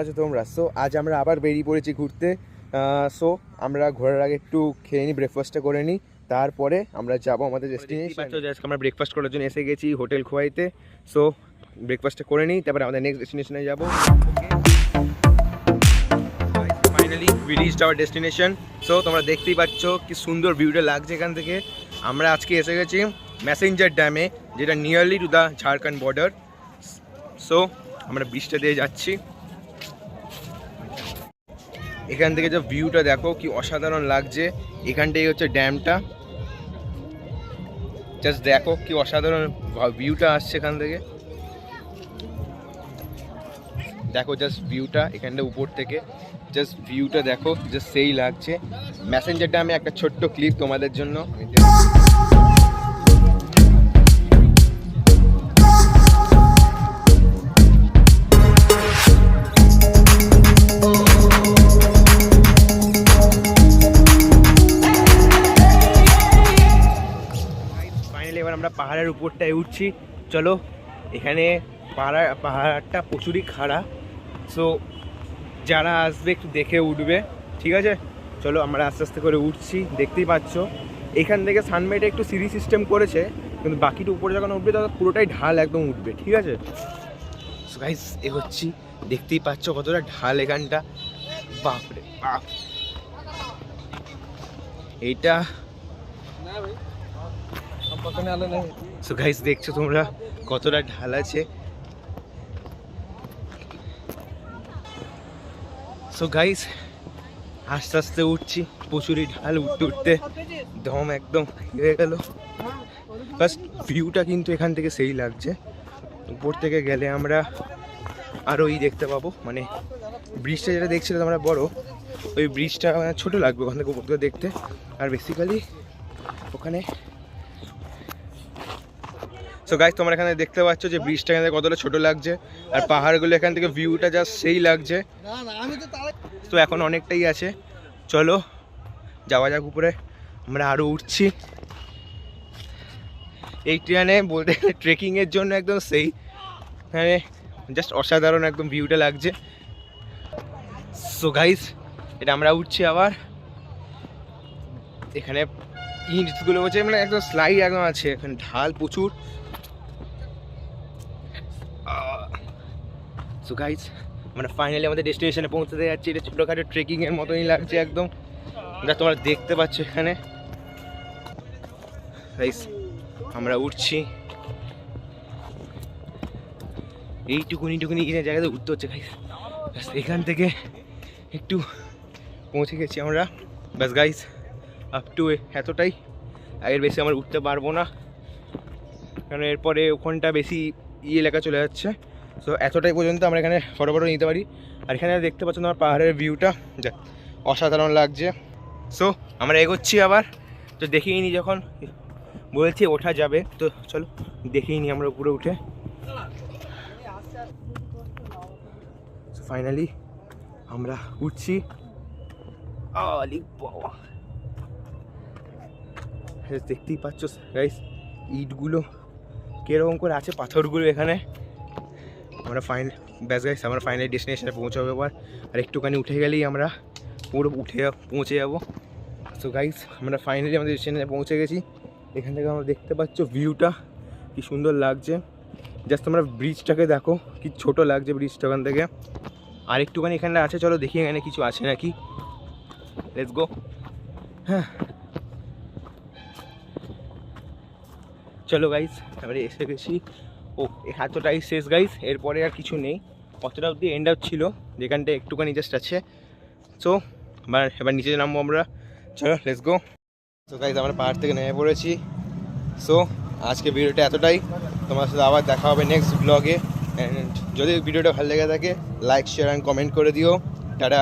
আছো তোমরা? সো আজ আমরা আবার বেরিয়ে পড়েছি ঘুরতে। সো আমরা ঘোরার আগে একটু খেয়ে নিই, ব্রেকফাস্টটা করে নিই, তারপরে আমরা যাবো আমাদের ডেস্টিনেশন। আজকে আমরা ব্রেকফাস্ট করার জন্য এসে গেছি হোটেল খোয়াইতে। সো ব্রেকফাস্টটা করে নিই, তারপরে আমাদের নেক্সট ডেস্টিনেশনে যাবো। Finally we reached hour destination. So তোমরা দেখতেই পাচ্ছ কি সুন্দর ভিউটা লাগছে এখান থেকে। আমরা আজকে এসে গেছি ম্যাসেঞ্জার ড্যামে, যেটা nearly to the Jharkhand border. So আমরা ব্রিজটা দিয়ে যাচ্ছি। এখান থেকে যে ভিউটা দেখো কি অসাধারণ লাগছে। এখানটাই হচ্ছে ড্যামটা, জাস্ট দেখো কি অসাধারণ ভিউটা আসছে এখান থেকে। দেখো জাস্ট ভিউটা এখানটা উপর থেকে, জাস্ট ভিউটা দেখো, জাস্ট সেই লাগছে। ম্যাসেঞ্জার ড্যামে একটা ছোট্ট ক্লিপ তোমাদের জন্য। এবার আমরা পাহাড়ের উপরটায় উঠছি। চলো, এখানে পাহাড়টা প্রচুরই খাড়া। সো যারা আসবে একটু দেখে উঠবে, ঠিক আছে? চলো আমরা আস্তে আস্তে করে উঠছি। দেখতেই পাচ্ছ এখান থেকে সানমেটে একটু সিঁড়ি সিস্টেম করেছে, কিন্তু বাকিটা উপরে যখন উঠবে তখন পুরোটাই ঢাল একদম উঠবে, ঠিক আছে? সো গাইস এগোচ্ছি, দেখতেই পাচ্ছ কতটা ঢাল এখানটা। বাপরে বাপ, এইটা সো গাইস দেখছো তোমরা কতটা ঢাল আছে। সো গাইস আস্তে আস্তে উঠছি, প্রচুরই ঢাল, উঠতে উঠতে দম একদম হয়ে গেল। ফার্স্ট ভিউটা কিন্তু এখান থেকে সেই লাগছে। উপর থেকে গেলে আমরা আরও দেখতে পাবো, মানে ব্রিজটা যেটা দেখছিলাম আমরা বড়, ওই ব্রিজটা ছোট লাগবে ওখান থেকে উপর থেকে দেখতে। আর বেসিক্যালি ওখানে সো গাইস তোমরা এখানে দেখতে পাচ্ছ যে ব্রিজটা এখান থেকে কতটা ছোট লাগছে, আর পাহাড়গুলো এখান থেকে ভিউটা জাস্ট সেই লাগছে। তো এখন অনেকটাই আছে, চলো যাওয়া যাক উপরে। আমরা আরও উঠছি। এই ট্রেনে বলতে গেলে ট্রেকিংয়ের জন্য একদম সেই, মানে জাস্ট অসাধারণ একদম ভিউটা লাগছে। সো গাইস এটা আমরা উঠছি আবার। এখানে ইটগুলো হচ্ছে মানে একদম স্লাইড একদম আছে, এখানে ঢাল প্রচুর। সো গাইস আমরা ফাইনালি আমাদের ডেস্টিনেশনে পৌঁছতে যাচ্ছি। এটা ছোটোখাটো ট্রেকিংয়ের মতনই লাগছে একদম, যা তোমরা দেখতে পাচ্ছ এখানে। গাইস আমরা উঠছি, এইটুকুনি জায়গাতে উঠতে হচ্ছে গাইস। এখান থেকে একটু পৌঁছে গেছি আমরা, ব্যাস গাইস আপ টু এতটাই। আগের বেশি আমরা উঠতে পারবো না, কারণ এরপরে ওখানটা বেশি এলাকা চলে যাচ্ছে। সো এতটাই পর্যন্ত আমরা এখানে ফটো নিতে পারি। আর এখানে দেখতে পাচ্ছ তোমার পাহাড়ের ভিউটা অসাধারণ লাগছে। সো আমরা এগোচ্ছি আবার, তো দেখেই নি যখন বলছি ওঠা যাবে, তো চলো দেখেই নি আমরা উপরে উঠে। ফাইনালি আমরা উঠছি। দেখতেই পাচ্ছ গাইস ইটগুলো কিরকম করে আছে, পাথরগুলো এখানে। আমরা ব্যাস গাইস আমরা ফাইনালি ডেস্টিনেশনে পৌঁছাবো এবার। আর একটুখানি উঠে গেলেই আমরা পুরো পৌঁছে যাবো। সো গাইস আমরা ফাইনালি আমাদের ডেস্টিনেশনে পৌঁছে গেছি। এখান থেকে আমরা দেখতে পাচ্ছ ভিউটা কি সুন্দর লাগছে। জাস্ট আমরা ব্রিজটাকে দেখো কি ছোট লাগছে ব্রিজটা ওখান থেকে। আর একটুখানি এখানে আছে, চলো দেখি এখানে কিছু আছে নাকি। Let's go. হ্যাঁ চলো গাইস আমরা এসে গেছি। ও এতটাই শেষ গাইস, এরপরে আর কিছু নেই। কতটা অবধি এন্ড আউট ছিল, যেখানটা একটুখানি জাস্ট আছে। সো এবার নিচে নামবো আমরা, চলো লেটস গো। সো গাইস আমরা পাহাড় থেকে নেমে পড়েছি। সো আজকে ভিডিওটা এতটাই, তোমার সাথে আবার দেখা হবে নেক্সট ব্লগে। অ্যান্ড যদি ভিডিওটা ভালো লেগে থাকে লাইক শেয়ার অ্যান্ড কমেন্ট করে দিও। টাটা।